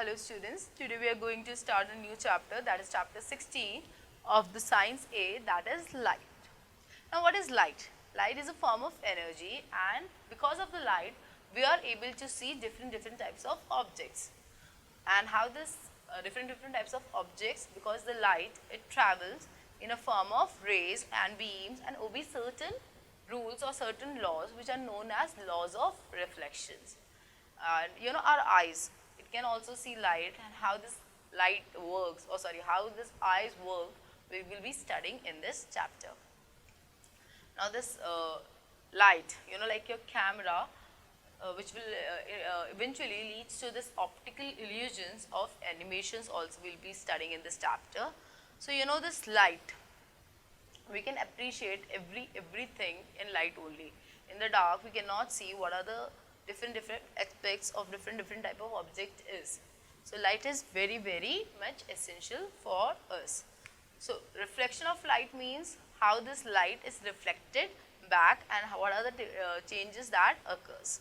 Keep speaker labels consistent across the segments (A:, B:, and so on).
A: Hello students, today we are going to start a new chapter, that is chapter 16 of the science A, that is light. Now what is light? Light is a form of energy, and because of the light we are able to see different types of objects. And how this different types of objects, because the light, it travels in a form of rays and beams and obey certain rules or certain laws which are known as laws of reflections. And you know, our eyes, it can also see light, and how this light works, or sorry, how this eyes work, we will be studying in this chapter. Now this light, you know, like your camera, which will eventually leads to this optical illusions of animations, also we will be studying in this chapter. So you know, this light, we can appreciate everything in light only. In the dark we cannot see what are the different aspects of different type of object is. So light is very much essential for us. So reflection of light means how this light is reflected back and what are the changes that occurs.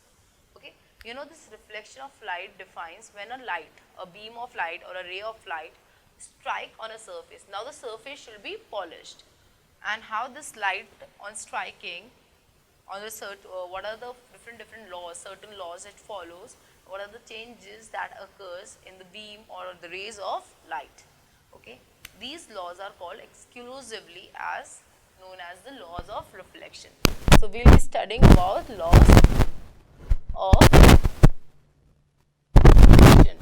A: Okay, you know, this reflection of light defines when a light, a beam of light or a ray of light strike on a surface. Now the surface should be polished, and how this light on striking on the what are the different laws, certain laws it follows, what are the changes that occurs in the beam or the rays of light. Okay, these laws are called exclusively as known as the laws of reflection. So we will be studying about laws of reflection.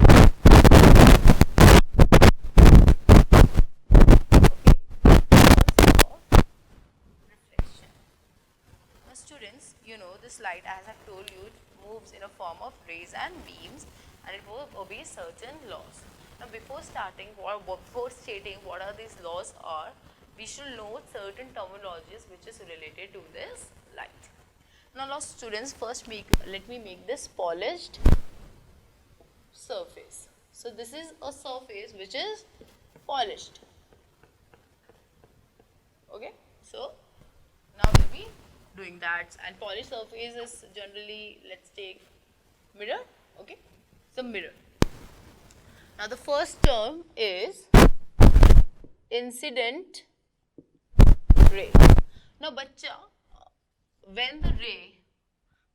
A: Students, you know, this light, as I have told you, it moves in a form of rays and beams, and it will obey certain laws. Now before starting, before stating what are these laws are, we should know certain terminologies which is related to this light. Now students, first let me make this polished surface. So this is a surface which is polished. Okay, so now we'll be doing that. And polished surface is generally, let's take mirror. Okay, so mirror. Now the first term is incident ray. Now bacha, when the ray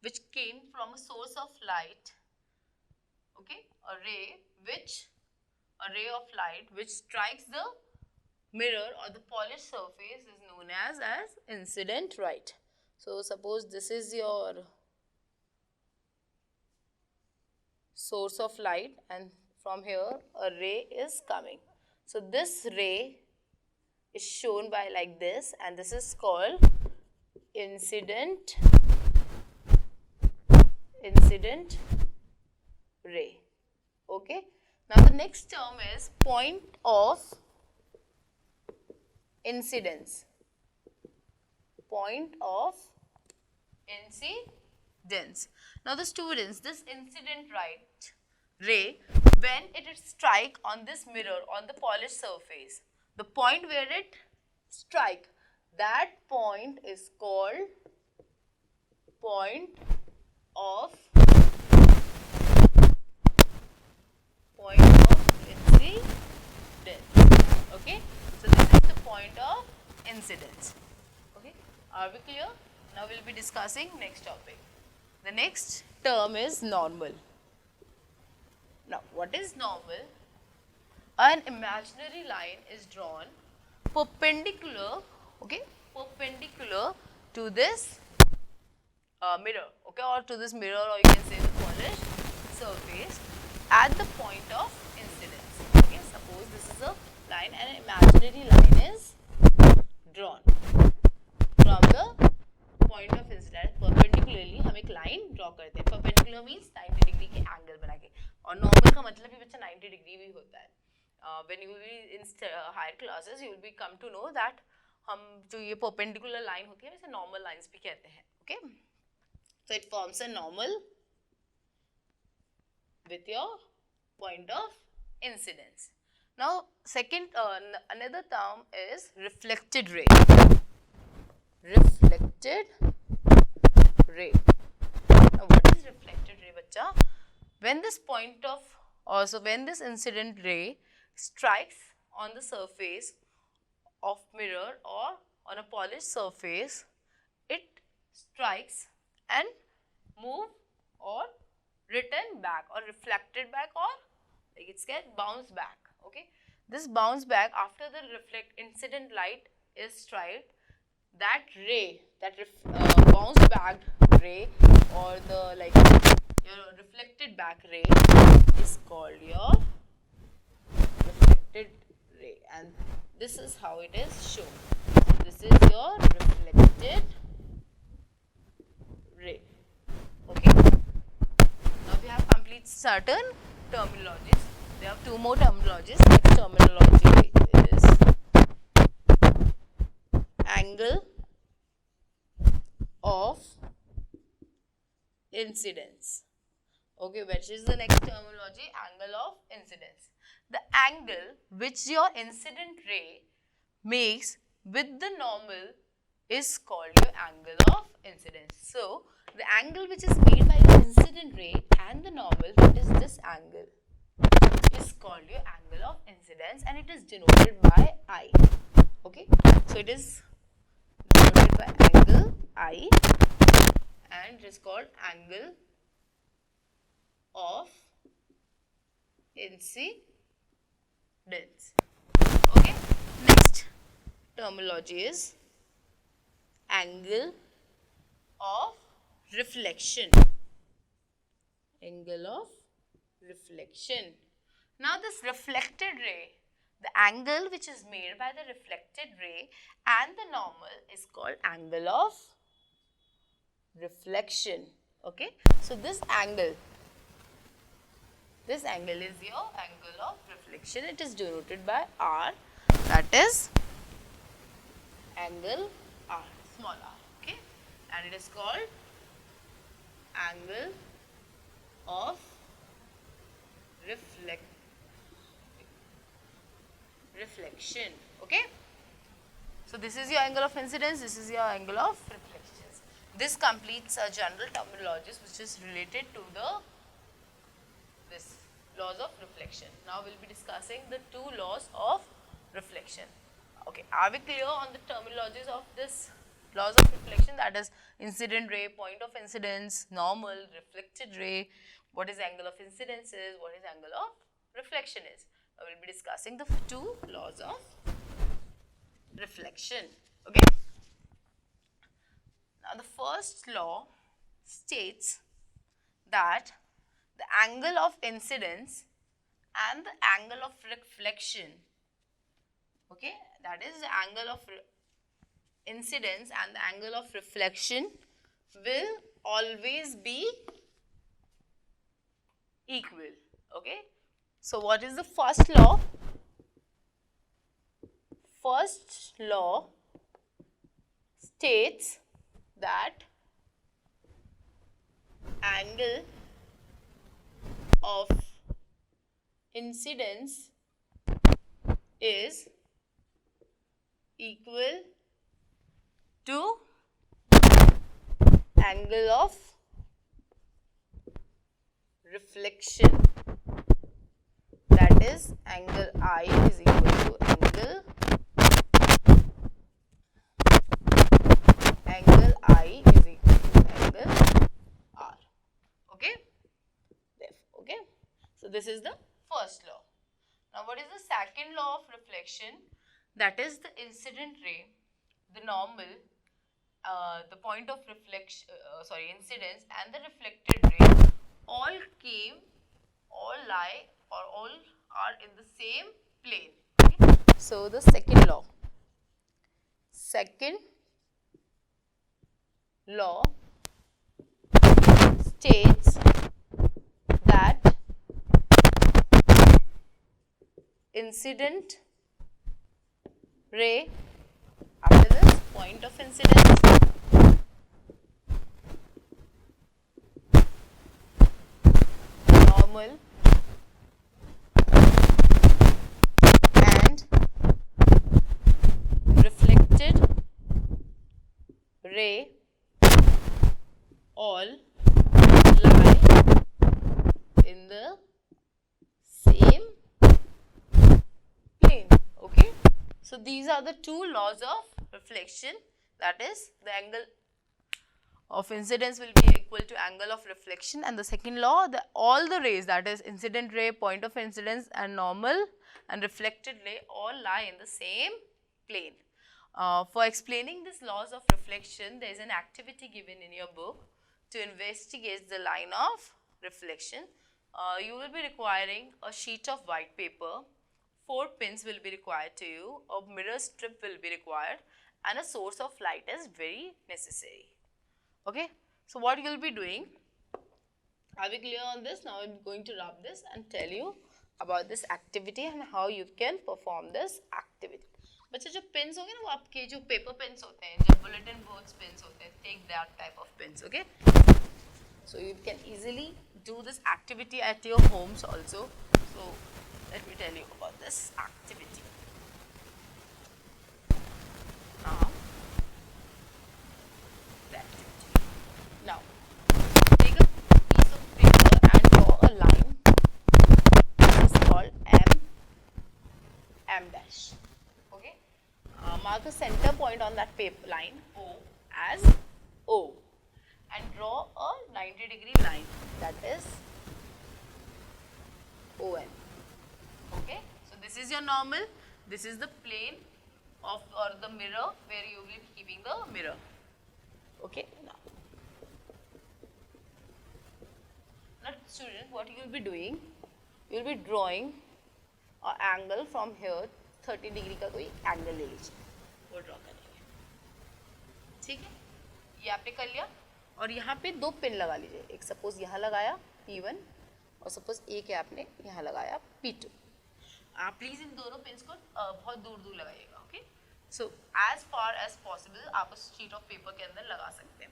A: which came from a source of light, okay, a ray of light which strikes the mirror or the polished surface is known as incident light. So suppose this is your source of light, and from here a ray is coming. So this ray is shown by like this, and this is called incident ray. Okay. Now the next term is point of incidence. Point of incidence. Now the students, this incident ray, when it strike on this mirror, on the polished surface, the point where it strike, that point is called point of incidence. Okay, so this is the point of incidence. Okay, are we clear? Now we will be discussing next topic. The next term is normal. Now what is normal? An imaginary line is drawn perpendicular, okay, perpendicular to this mirror, okay, or to this mirror, or you can say the polished surface at the point of incidence. Okay, suppose this is a line and an imaginary line is drawn from the point of incidence. Perpendicularly हम एक line draw करते हैं. Perpendicular means 90 degree के angle बना के, और normal का मतलब भी बच्चा 90 degree भी होता है. When you will be in higher classes, you will be come to know that हम जो ये perpendicular line होती है, वैसे normal lines भी कहते हैं. Okay, so it forms a normal with your point of incidence. Now second, another term is reflected ray. Reflected ray. Now what is reflected ray, bacha? When this point of so when this incident ray strikes on the surface of mirror or on a polished surface, it strikes and move or return back or reflected back, or like it's get bounce back. Okay, this bounce back after the incident light is struck, that ray, that bounce back ray or the your reflected back ray is called your reflected ray, and this is how it is shown. This is your reflected ray. Okay. Now we have complete certain terminologies. We have two more terminologies. Next terminology is angle of incidence. Okay, which is the next terminology? Angle of incidence. The angle which your incident ray makes with the normal is called your angle of incidence. So, the angle which is made by your incident ray and the normal, that is this angle, is called your angle of incidence, and it is denoted by I. Okay, so it is denoted by angle I, and it is called angle of incidence. Okay, next terminology is angle of reflection. Angle of reflection. Now this reflected ray, the angle which is made by the reflected ray and the normal is called angle of reflection. Okay, so this angle is your angle of reflection. It is denoted by R, that is angle R, small r. Okay, and it is called angle of reflection. Okay, so this is your angle of incidence, this is your angle of reflections. This completes a general terminologies which is related to this laws of reflection. Now we will be discussing the two laws of reflection. Okay, are we clear on the terminologies of this laws of reflection? That is incident ray, point of incidence, normal, reflected ray, what is angle of incidence is, what is angle of reflection is. I will be discussing the two laws of reflection. Okay. Now the first law states that the angle of incidence and the angle of reflection, okay, that is the angle of incidence and the angle of reflection will always be equal. Okay, so what is the first law? First law states that angle of incidence is equal to angle of reflection, that is angle I is equal to angle I is equal to angle R. Okay, okay, so this is the first law. Now what is the second law of reflection? That is the incident ray, the normal, the point of reflection, incidence and the reflected ray all lie or all are in the same plane. Okay? So the second law states that incident ray, after this point of incidence, normal and reflected ray all lie in the So these are the two laws of reflection, that is the angle of incidence will be equal to angle of reflection, and the second law, all the rays, that is incident ray, point of incidence and normal and reflected ray, all lie in the same plane. For explaining these laws of reflection, there is an activity given in your book to investigate the line of reflection. You will be requiring a sheet of white paper, 4 pins will be required to you, a mirror strip will be required, and a source of light is very necessary. Okay, so what you will be doing, are we clear on this? Now I am going to rub this and tell you about this activity and how you can perform this activity. बच्चे जो pins होंगे ना वो आपके जो paper pins होते हैं, जो bulletin boards pins होते हैं, take that type of pins, okay? So you can easily do this activity at your homes also. So let me tell you about this activity. Now, the activity. Now, take a piece of paper and draw a line. This is called M dash. Okay. Mark a center point on that paper line O as O, and draw a 90-degree line, that is ON. Okay, so this is your normal, this is the plane of or the mirror where you will be keeping the mirror. Okay, now student, what you will be doing, you will be drawing an angle from here, 30 degree का कोई angle ले लीजिए, वो draw करेंगे, ठीक है, ये आपने कर लिया. और यहाँ पे 2 पिन लगा लीजिए, एक सपोज यहाँ लगाया P1 और सपोज एक है आपने यहाँ लगाया P2. आप प्लीज इन दोनों पिन्स को बहुत दूर दूर लगाइएगा. Okay, so as far as possible आप उस शीट ऑफ पेपर के अंदर लगा सकते हैं.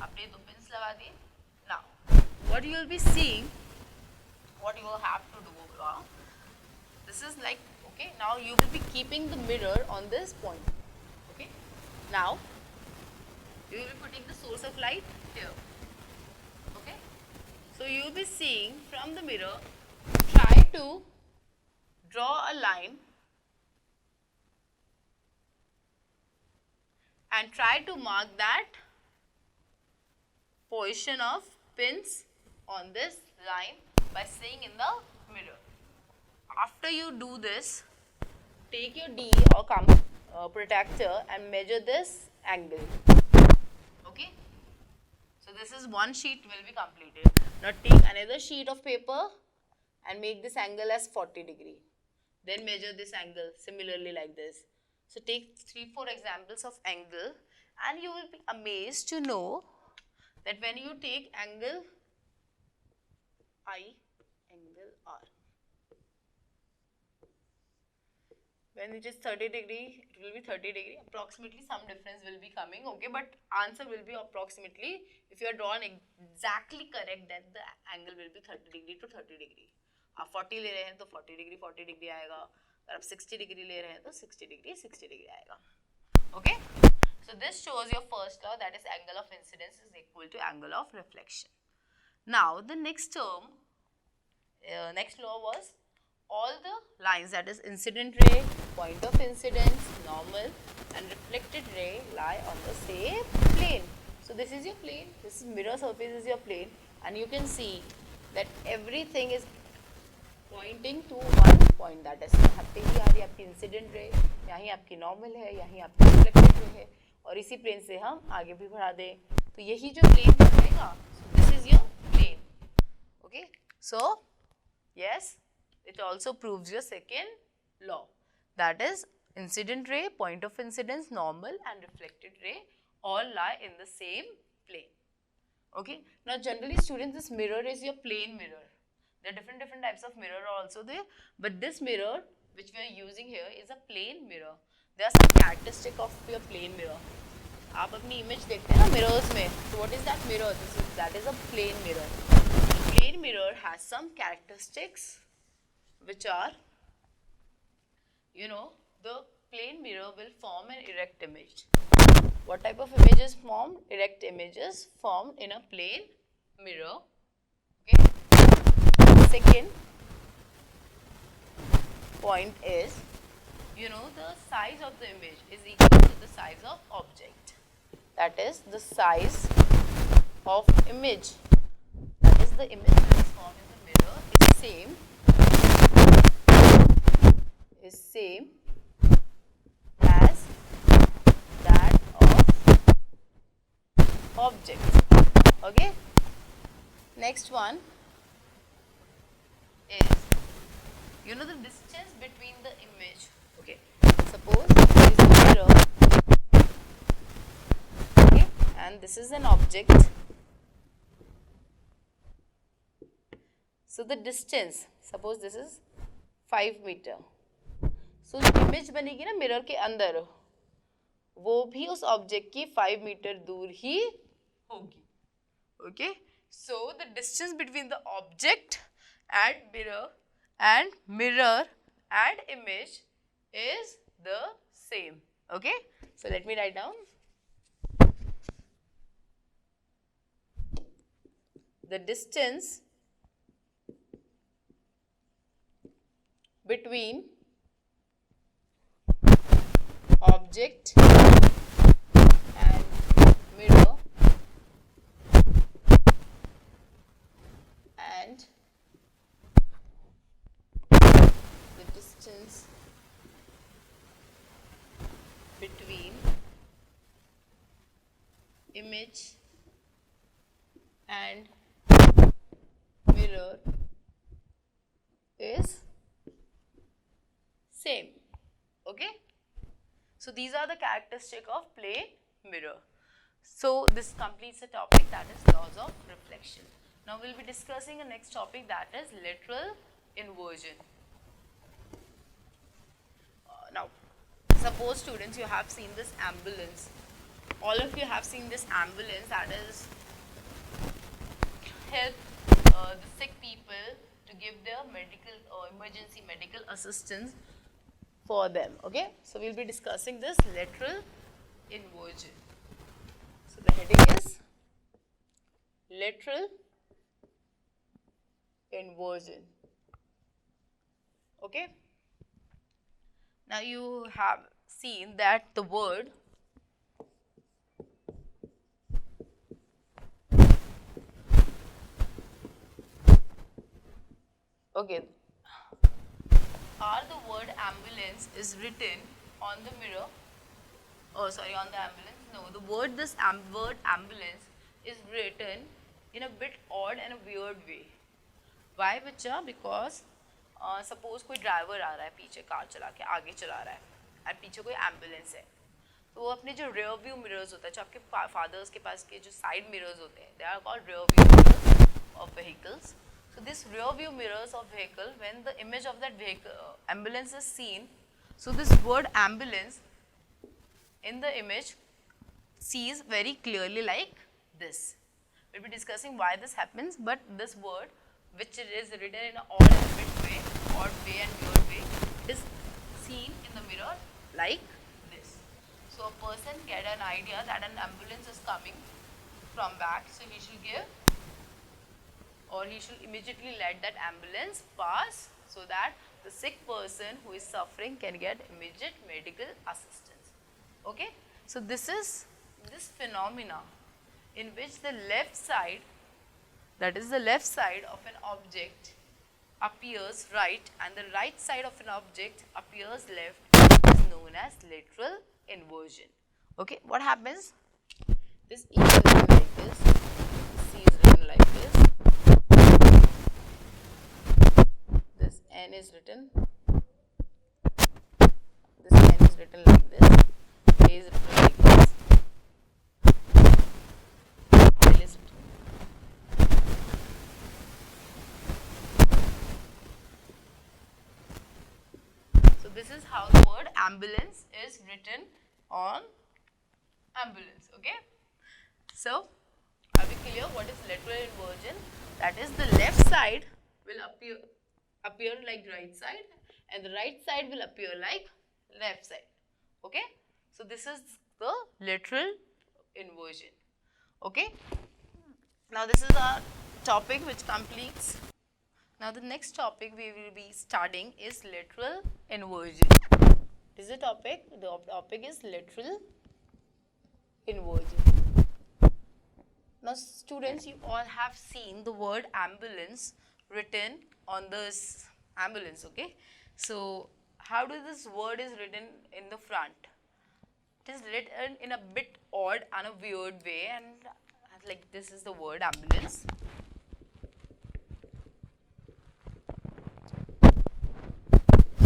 A: आपने 2 पिन्स लगा दिए. Now what you will be seeing, what you will have to do, this is like, okay, now you will be keeping the mirror on this point. Okay, now you will be putting the source of light here. Okay, so you will be seeing from the mirror, try to draw a line and try to mark that position of pins on this line by seeing in the mirror. After you do this, take your D or protractor and measure this angle. Okay, so this is one sheet will be completed. Now take another sheet of paper and make this angle as 40 degree. Then measure this angle similarly like this. So take 3-4 examples of angle, and you will be amazed to know that when you take angle I, angle R, when it is 30 degree, it will be 30 degree, approximately some difference will be coming, okay, but answer will be approximately, if you are drawn exactly correct, then the angle will be 30 degree to 30 degree. आप 40 ले रहे हैं तो 40 degree आएगा, अगर आप 60 degree ले रहे हैं तो 60 degree आएगा. Okay, so this shows your first law, that is angle of incidence is equal to angle of reflection. Now the next term, next law was all the lines, that is incident ray, point of incidence, normal and reflected ray lie on the same plane. So this is your plane, this is mirror surface is your plane, and you can see that everything is pointing to one point, that is यहाँ पे ही आ रही आपकी incident ray, यहाँ आपकी normal है, यहाँ आपकी reflected ray है, और इसी plane से हम आगे भी बढ़ा दें तो यही जो plane बनेगा. So this is your plane. Okay, so yes, it also proves your second law, that is incident ray, point of incidence, normal and reflected ray all lie in the same plane. Okay, now generally students, this mirror is your plane mirror. There are different types of mirror also there, but this mirror which we are using here is a plane mirror. There are some characteristics of your plane mirror. आप अपनी image देखते हैं ना mirrors में, so what is that mirror? That is a plane mirror. The plane mirror has some characteristics which are, you know, the plane mirror will form an erect image. What type of images formed? Erect images formed in a plane mirror. Okay. Second point is you know, the size of the image is equal to the size of object. That is the size of image. That is the image that is formed in the mirror is same as that of object. Okay. Next one is, you know, the distance between the image. Okay. Suppose there is a mirror. Okay. And this is an object. So the distance, suppose this is 5 meter. So जो image बनेगी ना mirror के अंदर, वो भी उस object की 5 meter दूर ही होगी. Okay. So the distance between the object and mirror and image is the same. Okay. So let me write down. The distance between object and mirror and the distance between image and mirror is same. Okay. So these are the characteristics of plane mirror. So this completes the topic, that is laws of reflection. Now we will be discussing the next topic, that is lateral inversion. Now suppose students, you have seen this ambulance. All of you have seen this ambulance that is help the sick people to give their medical or emergency medical assistance for them. Okay. So we will be discussing this lateral inversion. So the heading is lateral inversion. Okay. Now you have seen that the word okay, the word ambulance is written on the mirror, oh sorry, on the ambulance. No, the word word ambulance is written in a bit odd and a weird way. Why बच्चा? Because suppose कोई driver आ रहा है पीछे car चला के आगे चला रहा है और पीछे कोई एम्बुलेंस है, तो वो अपने जो rear view mirrors होता है, जो आपके फादर्स के पास के जो साइड mirrors होते हैं, they are called rear view mirrors of vehicles. So this rear view mirrors of vehicle, when the image of that vehicle ambulance is seen, so this word ambulance in the image sees very clearly like this. We will be discussing why this happens, but this word, which is written in an odd and weird way, and weird way, it is seen in the mirror like this. So a person get an idea that an ambulance is coming from back, so he should give, or he should immediately let that ambulance pass so that the sick person who is suffering can get immediate medical assistance. Okay. So this is this phenomena in which the left side, that is the left side of an object appears right and the right side of an object appears left, is known as lateral inversion. Okay. What happens? This E is written like this, C is written like this, this N is written, this N is written like this, A is written like this, L is written. So this is how the word ambulance is written on ambulance. Okay. So are we clear what is lateral inversion? That is the left side will appear like right side and the right side will appear like left side. Okay. So this is the lateral inversion. Okay. Now this is our topic which completes. Now the next topic we will be studying is lateral inversion. This is the topic. The topic is lateral inversion. Now students, you all have seen the word ambulance written on this ambulance, okay? So how does this word is written in the front? It is written in a bit odd and a weird way, and like this is the word ambulance.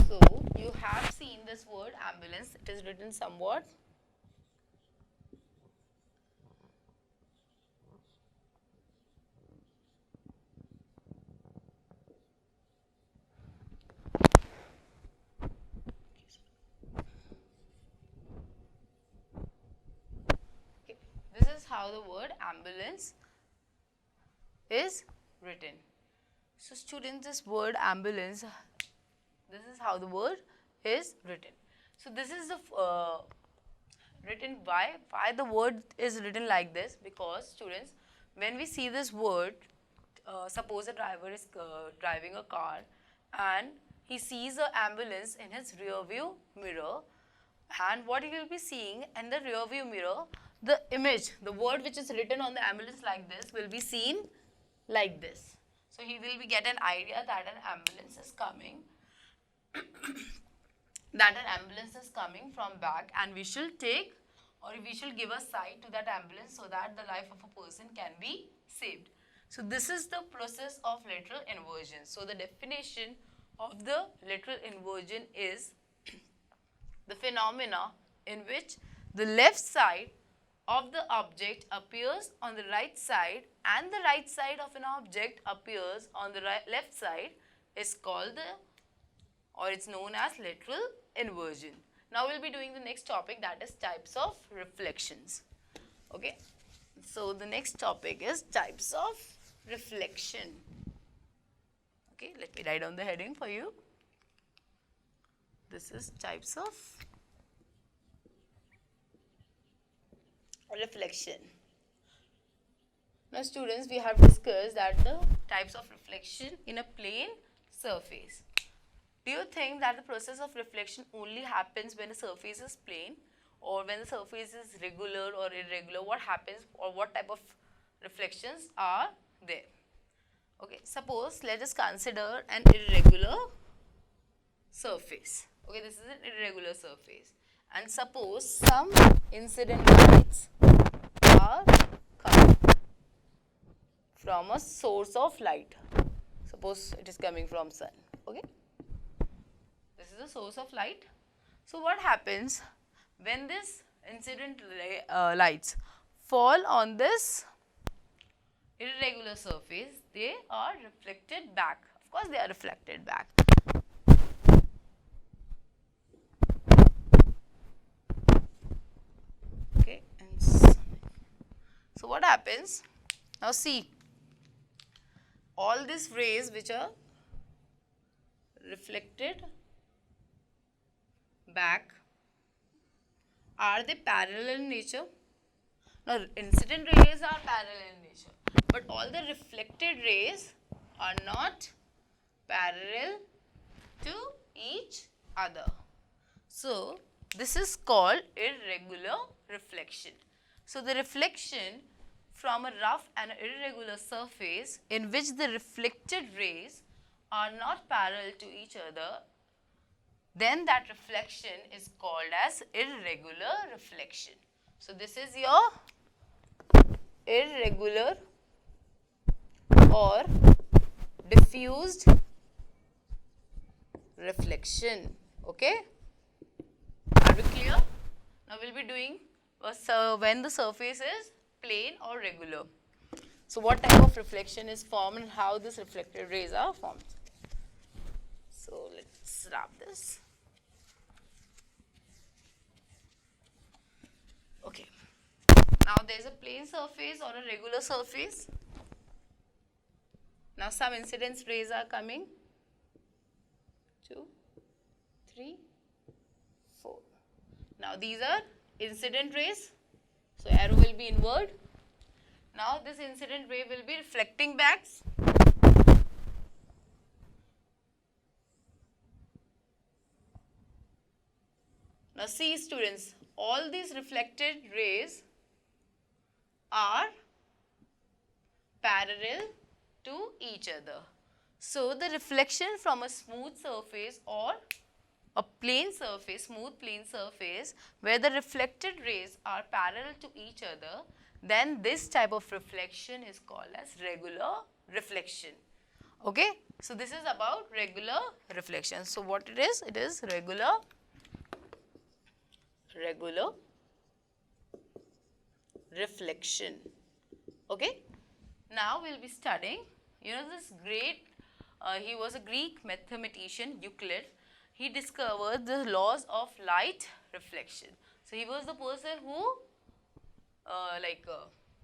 A: So you have seen this word ambulance. It is written somewhat. How the word ambulance is written. So students, this word ambulance, this is how the word is written. So this is the written why the word is written like this, because students, when we see this word, suppose a driver is driving a car and he sees an ambulance in his rear view mirror, and what he will be seeing in the rear view mirror, the image, the word which is written on the ambulance like this will be seen like this. So he will get an idea that an ambulance is coming, from back, and we should take, or we should give a sight to that ambulance so that the life of a person can be saved. So this is the process of lateral inversion. So the definition of the lateral inversion is the phenomena in which the left side of the object appears on the right side and the right side of an object appears on the left side is called it's known as lateral inversion. Now we'll be doing the next topic, that is types of reflections. Okay, so the next topic is types of reflection. Okay, let me write down the heading for you. This is types of reflection. Now students, we have discussed that the types of reflection in a plane surface. Do you think that the process of reflection only happens when the surface is plane, or when the surface is regular or irregular? What happens, or what type of reflections are there? Okay, suppose let us consider an irregular surface. Okay, this is an irregular surface, and suppose some incident lights are coming from a source of light. Suppose it is coming from sun. Okay, this is the source of light. So what happens when this incident lights fall on this irregular surface? They are reflected back. Of course, they are reflected back. Okay, and so what happens? Now see, all these rays which are reflected back, are they parallel in nature? Now incident rays are parallel in nature, but all the reflected rays are not parallel to each other. So this is called irregular reflection. So the reflection from a rough and irregular surface in which the reflected rays are not parallel to each other, then that reflection is called as irregular reflection. So this is your irregular or diffused reflection. Okay, are we clear? Now we'll be doing when the surface is plane or regular. So what type of reflection is formed and how this reflected rays are formed. So let's wrap this. Okay, now there is a plane surface or a regular surface. Now some incidence rays are coming. 2, 3, 4. Now these are incident rays. So arrow will be inward. Now this incident ray will be reflecting back. Now see students, all these reflected rays are parallel to each other. So the reflection from a smooth surface or a plane surface, smooth plane surface, where the reflected rays are parallel to each other, then this type of reflection is called as regular reflection. Okay, so this is about regular reflection. So what it is regular reflection. Okay, now we'll be studying, this great, he was a Greek mathematician, Euclid. He discovered the laws of light reflection. So he was the person who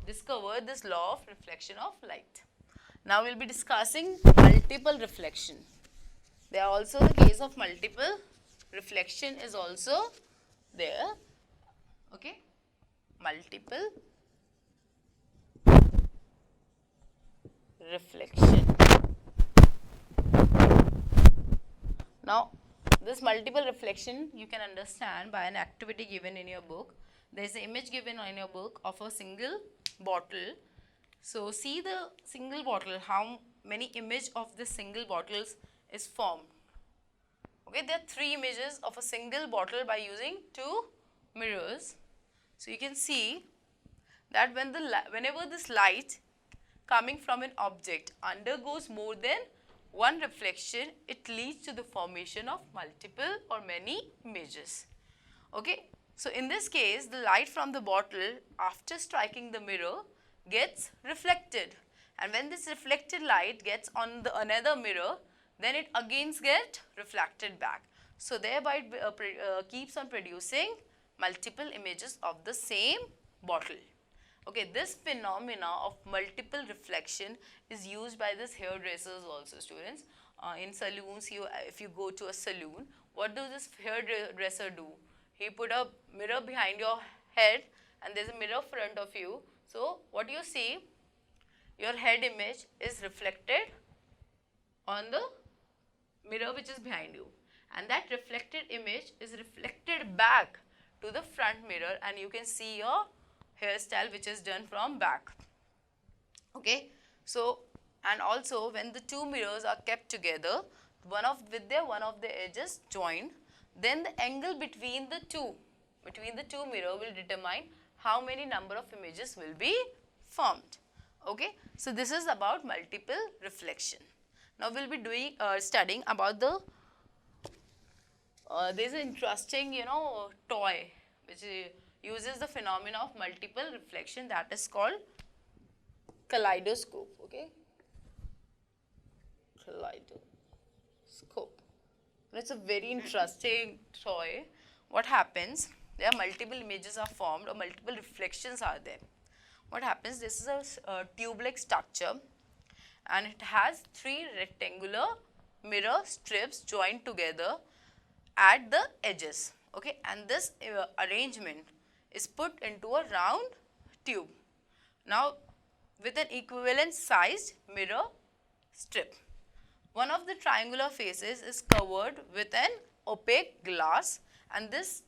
A: discovered this law of reflection of light. Now we'll be discussing multiple reflection. There are also the case of multiple reflection is also there. Okay, multiple reflection. Now this multiple reflection you can understand by an activity given in your book. There is an image given in your book of a single bottle. So see the single bottle, how many image of this single bottles is formed. Okay, there are 3 images of a single bottle by using 2 mirrors. So you can see that whenever this light coming from an object undergoes more than one reflection, it leads to the formation of multiple or many images. Okay, so in this case, the light from the bottle after striking the mirror gets reflected, and when this reflected light gets on the another mirror, then it again gets reflected back. So thereby it keeps on producing multiple images of the same bottle. Okay, this phenomena of multiple reflection is used by these hairdressers also, students. In saloons, if you go to a saloon, what does this hairdresser do? He put a mirror behind your head and there is a mirror front of you. So what you see, your head image is reflected on the mirror which is behind you, and that reflected image is reflected back to the front mirror, and you can see your hairstyle which is done from back. Okay, so and also when the 2 mirrors are kept together, one of the edges joined, then the angle between the two mirror will determine how many number of images will be formed. Okay, so this is about multiple reflection. Now we'll be doing studying about the there is an interesting toy which uses the phenomena of multiple reflection, that is called Kaleidoscope. Okay, Kaleidoscope. It's a very interesting toy. What happens? There are multiple images are formed or multiple reflections are there. What happens? This is a tube-like structure, and it has 3 rectangular mirror strips joined together at the edges. Okay, and this arrangement is put into a round tube. Now with an equivalent sized mirror strip. One of the triangular faces is covered with an opaque glass, and this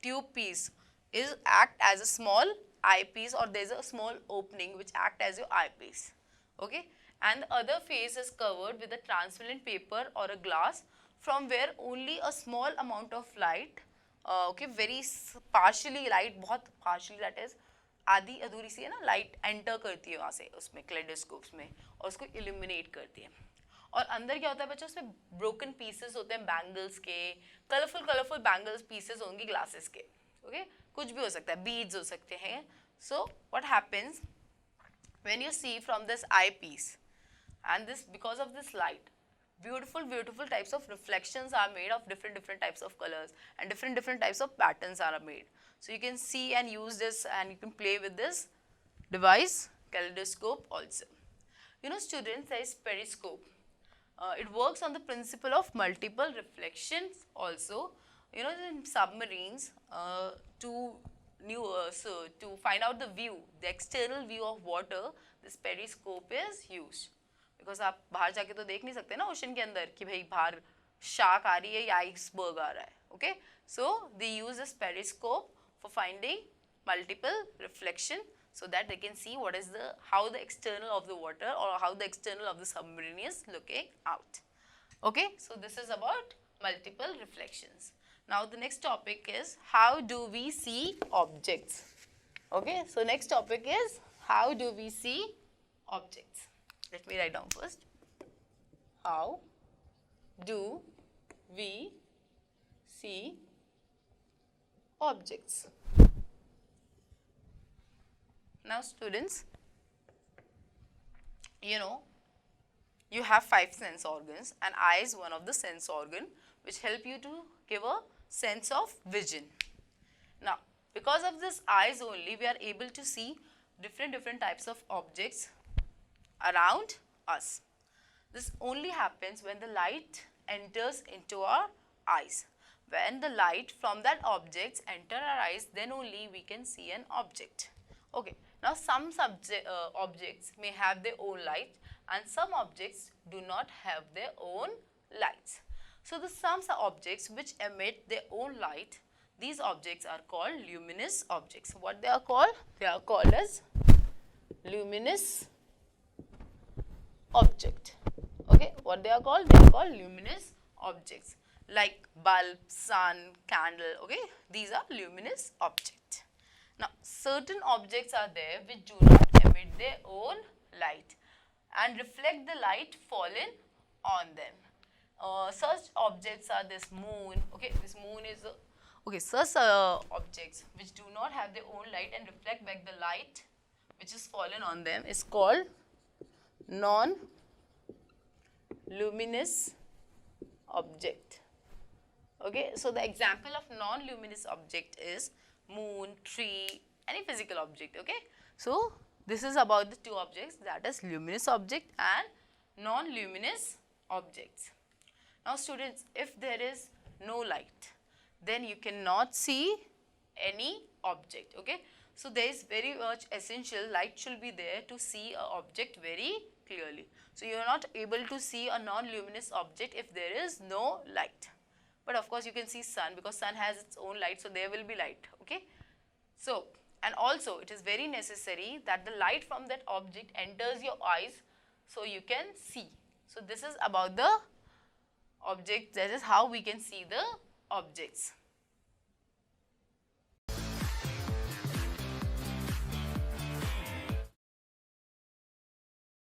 A: tube piece is act as a small eyepiece, or there is a small opening which act as your eyepiece. Okay, and the other face is covered with a transparent paper or a glass from where only a small amount of light, very partially light, बहुत partially, that is आधी अधूरी सी है ना, light enter करती है वहाँ से उसमें क्लेडोस्कोप्स में और उसको इल्यूमिनेट करती है. और अंदर क्या होता है बच्चों, उसमें ब्रोकन पीसेस होते हैं बैंगल्स के, कलरफुल बैंगल्स पीसेस होंगे ग्लासेस के. ओके, कुछ भी हो सकता है, बीड्स हो सकते हैं. So what happens when you see from this eyepiece and this, because of this light, beautiful types of reflections are made of different types of colors, and different types of patterns are made. So you can see and use this, and you can play with this device, kaleidoscope also. Students, there is periscope. It works on the principle of multiple reflections also. In submarines, to find out the view, the external view of water, this periscope is used. Because आप बाहर जाके तो देख नहीं सकते ना ocean के अंदर कि भाई बाहर शार्क आ रही है या आइसबर्ग आ रहा है. okay. So they use this periscope for finding multiple reflection so that they can see what is how the external of the water or how the external of the submarine is looking out. Okay, so this is about multiple reflections. Now the next topic is how do we see objects. Okay, so next topic is how do we see objects. Let me write down first. How do we see objects? Now students, you have 5 sense organs and eye is one of the sense organ which help you to give a sense of vision. Now, because of this eyes only, we are able to see different types of objects around us. This only happens when the light enters into our eyes. When the light from that objects enter our eyes, then only we can see an object. Okay. Now, some objects may have their own light and some objects do not have their own lights. So, some objects which emit their own light, these objects are called luminous objects. What they are called? They are called as luminous object. Okay, what they are called? They are called luminous objects like bulb, sun, candle. Okay, these are luminous objects. Now, certain objects are there which do not emit their own light and reflect the light fallen on them. Such objects are this moon. Okay, this moon is such objects which do not have their own light and reflect back the light which is fallen on them is called non-luminous object. Okay, so the example of non-luminous object is moon, tree, any physical object. Okay, so this is about the two objects, that is luminous object and non-luminous objects. Now students, if there is no light, then you cannot see any object. Okay, so there is very much essential light should be there to see an object very clearly. So you are not able to see a non-luminous object if there is no light. But of course you can see sun because sun has its own light, so there will be light. Okay, so and also it is very necessary that the light from that object enters your eyes so you can see. So this is about the object, that is how we can see the objects.